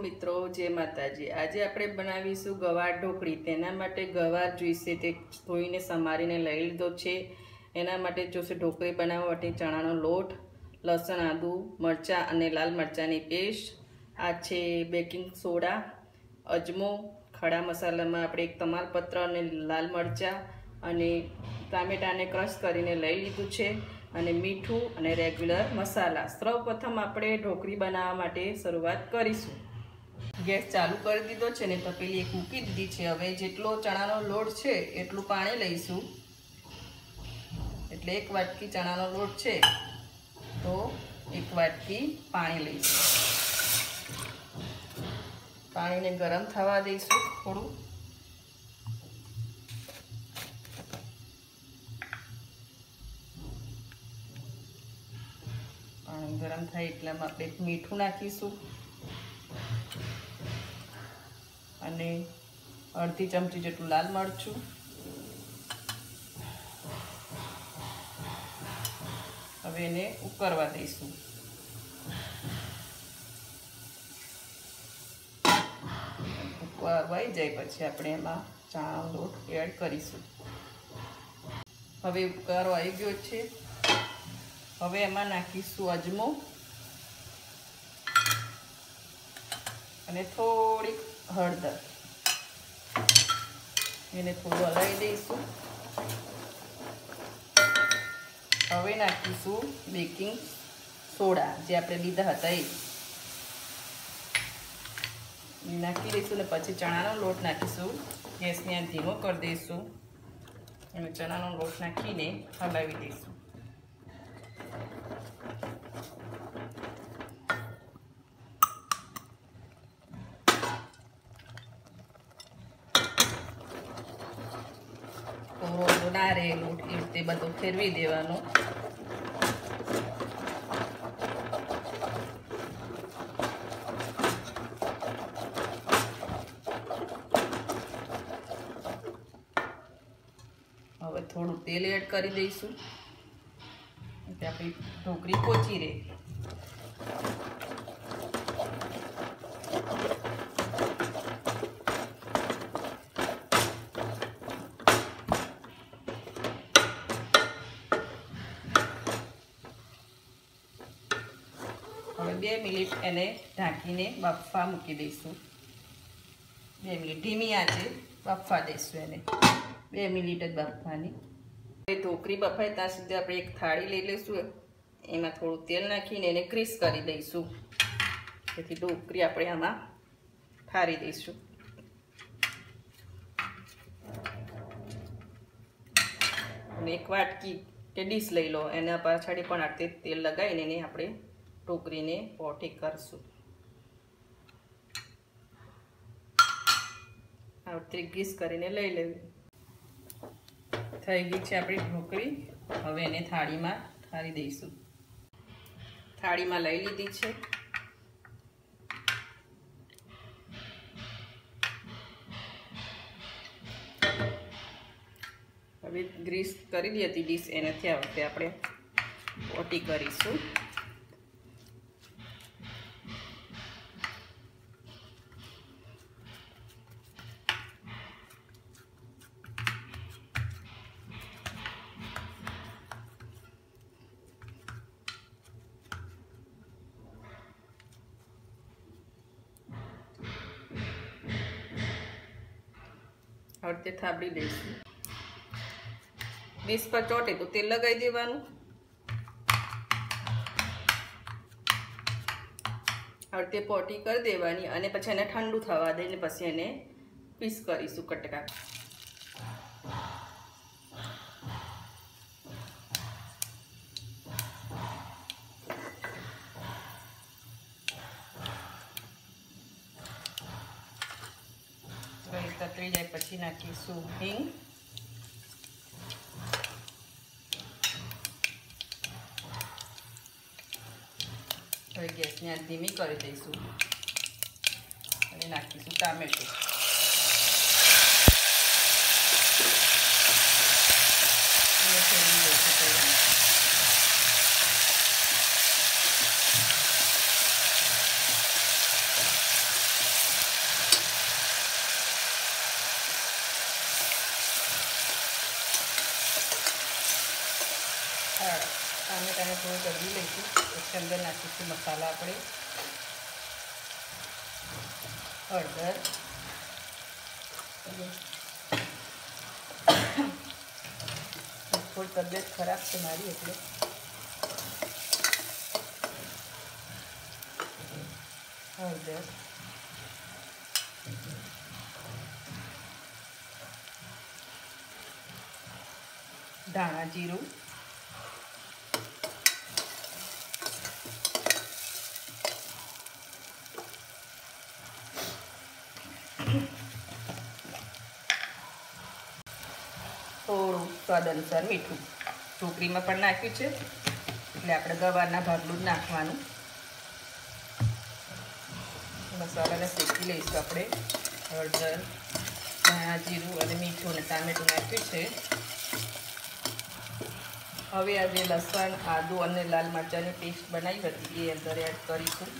મિત્રો, જય માતાજી। આજે આપણે બનાવીશું ગવાર ઢોકળી। તેના માટે ગવાર જોઈશે, તે ધોઈને સમારીને લઈ લીધો છે। એના માટે જોઈશે ઢોકળી બનાવવા માટે ચણાનો લોટ, લસણ, આદુ, મરચાં અને લાલ મરચાંની પેસ્ટ। આ છે બેકિંગ સોડા, અજમો, ખડા મસાલામાં આપણે એક તમાલપત્ર અને લાલ મરચાં અને ટામેટાને ક્રશ કરીને લઈ લીધું છે, અને મીઠું અને રેગ્યુલર મસાલા। સૌપ્રથમ આપણે ઢોકળી બનાવવા માટે શરૂઆત કરીશું। ગેસ ચાલુ કરી દીધો છે ને તપેલી એક મૂકી દીધી છે। હવે જેટલો ચણાનો લોટ છે એટલું પાણી લઈશું। એટલે એક વાટકી ચણાનો લોટ છે તો એક વાટકી પાણી લઈશું। પાણીને ગરમ થવા દઈશું થોડું। પાણી ગરમ થાય એટલામાં આપણે મીઠું નાખીશું અને અડધી ચમચી જેટલું લાલ મરચું, હવે એને ઉકળવા દઈશું। ઉકળવાઈ જાય પછી આપણે એમાં ચણાનો લોટ એડ કરીશું। હવે ઉકળો આવી ગયો છે। હવે એમાં નાખીશું અજમો અને થોડીક હળદર, એને થોડું હલાવી દઈશું। હવે નાખીશું બેકિંગ સોડા, જે આપણે લીધા હતા એ નાખી દઈશું ને પછી ચણાનો લોટ નાખીશું। ગેસને ધીમો કરી દઈશું અને ચણાનો લોટ નાખીને હલાવી દઈશું। થોડો ના રહે લોટ એ રીતે બધું ફેરવી દેવાનું। હવે થોડું તેલ એડ કરી દઈશું એટલે આપણી ઢોકળી પોચી રહે। હવે 2 મિનિટ એને ઢાંકીને બાફવા મૂકી દઈશું। 2 મિનિટ ધીમી આંચે બાફવા દઈશું એને, 2 મિનિટ જ બાફવાની। ઢોકળી બફાય ત્યાં સુધી આપણે એક થાળી લઈ લઈશું, એમાં થોડું તેલ નાખીને એને ગ્રીસ કરી દઈશું। તેથી ઢોકળી આપણે આમાં ઠારી દઈશું। અને એક વાટકી કે ડીશ લઈ લો, એના પાછળ પણ આટલે તેલ લગાવીને એને આપણે ઢોકળીને પોટી કરશું। આવતી ગ્રીસ કરીને લઈ લેવી। થઈ ગઈ છે આપણી ઢોકળી। હવે એને થાળીમાં ઠારી દઈશું। થાળીમાં લઈ લીધી છે। હવે ગ્રીસ કરેલી હતી ડીશ, એનાથી આ વખતે આપણે પોટી કરીશું। હવે તે થાબડી લઈશું। ડીશ પર ચોટે તો તેલ લગાવી દેવાનું। હવે તે પોટી કરી દેવાની અને પછી એને ઠંડુ થવા દઈને પછી એને પીસ કરીશું કટકા। તતરી જાય પછી નાખીશું હિંગ, હવે ગેસની આંચ ધીમી કરી દઈશું અને નાખીશું ટામેટું। ફેરવી દઈશું પહેલાં। અંદર નાખીશું મસાલા આપણે હળદર, થોડી તબિયત ખરાબ છે મારી એટલે હળદર, ધાણા જીરું, થોડું સ્વાદ અનુસાર મીઠું. ઢોકળીમાં પણ નાખ્યું છે એટલે આપણે ગવારના ભાગનું જ નાખવાનું. મસાલાને શેકી લઈશું આપણે. હળદર, ધાણા જીરું અને મીઠું અને ટામેટું નાખ્યું છે. હવે આ જે લસણ, આદુ અને લાલ મરચાંની પેસ્ટ બનાવી હતી એ અંદર એડ કરીશું.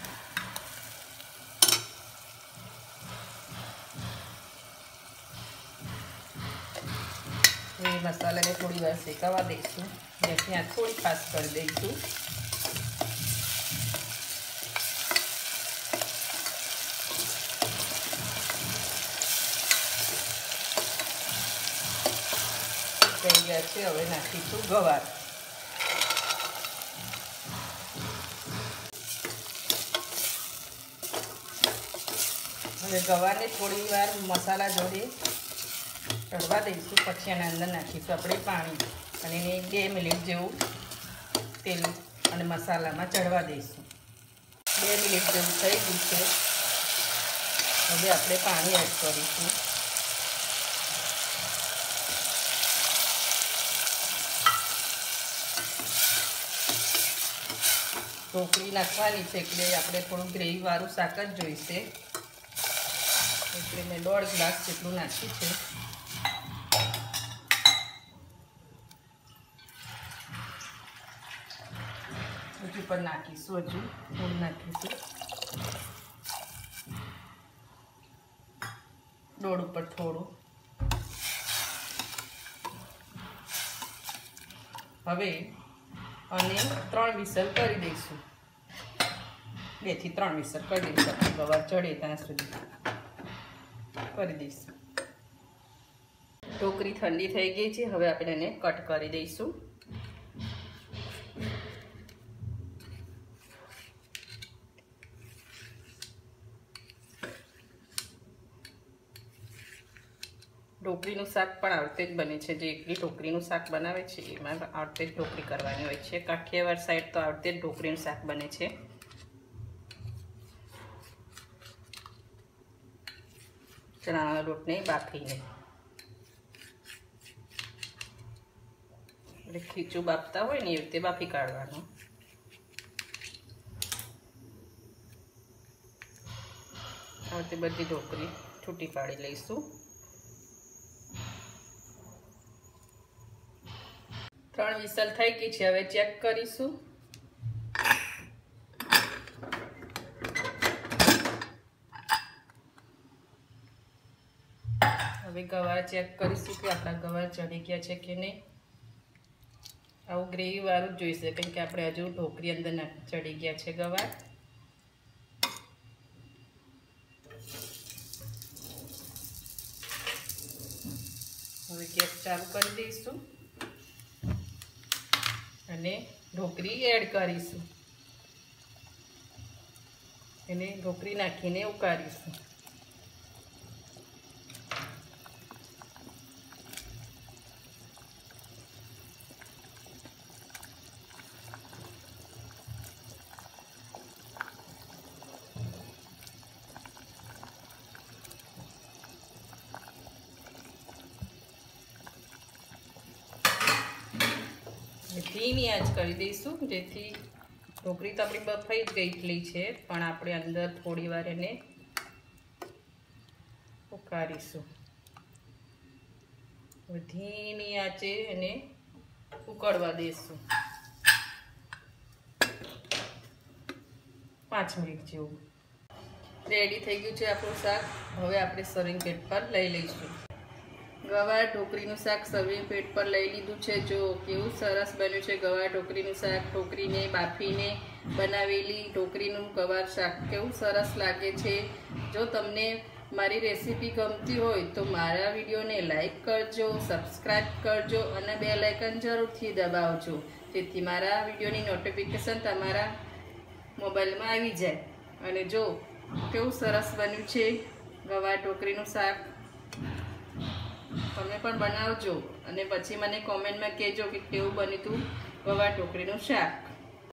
એ મસાલાને થોડી વાર શેકાવા દઈશું. ગેસની આંચ થોડી ફાસ્ટ કરી દઈશું. થઈ ગયા છે. હવે નાખીશું ગવાર. હવે ગવારને થોડી વાર મસાલા જોડે ચડવા દઈશું. પછી એના અંદર નાખીશું આપણે પાણી અને એને 2 મિનિટ જેવું તેલ અને મસાલામાં ચડવા દઈશું. 2 મિનિટ જેવું થઈ ગયું છે. હવે આપણે પાણી એડ કરીશું. ઢોકળી નાખવાની છે એટલે આપણે થોડું ગ્રેવીવાળું શાક જ જોઈશે. એટલે મેં 1.5 ગ્લાસ જેટલું નાખ્યું છે. હજુ પણ નાખીશું. હજુ થોડું નાખીશું. દોડ ઉપર થોડું. હવે અને 3 વિસલ કરી દઈશું. 2 થી 3 વિસલ કરી દઈશું. ગવાર ચડે ત્યાં સુધી કરી દઈશું. ઢોકળી ઠંડી થઈ ગઈ છે. હવે આપણે એને કટ કરી દઈશું. ઢોકળીનું શાક પણ આવતે જ બને છે. જે એકલી ઢોકળીનું શાક બનાવે છે એમાં આવતે જ ઢોકળી કરવાની હોય છે. કાઠિયાવાડ સાઈડ તો આવતે જ ઢોકળીનું શાક બને છે. ચણાના લોટને બાફીને એટલે ખીચું બાફતા હોય ને એ રીતે બાફી કાઢવાનું. આવતે બધી ઢોકળી છૂટી પાડી લઈશું. 3 વિસલ થઈ ગઈ છે. હવે ચેક કરીશું. હવે ગવાર ચેક કરીશું કે આપણા ગવાર ચડી ગયા છે કે નહીં. આવું ગ્રેવી વાળું જ જોઈશે કેમ કે આપણે હજુ ઢોકળી અંદર ચડી ગયા છે ગવાર. હવે ગેસ ચાલુ કરી દઈશું અને ઢોકળી એડ કરીશું. એને ઢોકળી નાખીને ઉકાળીશું. ધીમી આંચ કરી દઈશું જેથી ઢોકળી તો આપણી બફાઈ જ ગયેલી છે પણ આપણે અંદર થોડી વાર એને ઉકાળીશું. ધીમી આંચે એને ઉકળવા દઈશું 5 મિનિટ જેવું. રેડી થઈ ગયું છે આપણું શાક. હવે આપણે સર્વિંગ પ્લેટ પર લઈ લઈશું. ગવાર ઢોકળીનું શાક સર્વિંગ પ્લેટ પર લઈ લીધું છે. જો કેવું સરસ બન્યું છે ગવાર ઢોકળીનું શાક. ઢોકળીને બાફીને બનાવેલી ઢોકળીનું ગવાર શાક કેવું સરસ લાગે છે. જો તમને મારી રેસીપી ગમતી હોય તો મારા વિડીયોને લાઈક કરજો, સબસ્ક્રાઈબ કરજો અને બેલ આઇકન જરૂરથી દબાવજો, જેથી મારા વિડીયોની નોટિફિકેશન તમારા મોબાઈલમાં આવી જાય. અને જો કેવું સરસ બન્યું છે ગવાર ઢોકળીનું શાક. તમે પણ બનાવજો અને પછી મને કોમેન્ટમાં કહેજો કે કેવું બન્યું હતું ગવાર ઢોકળીનું શાક.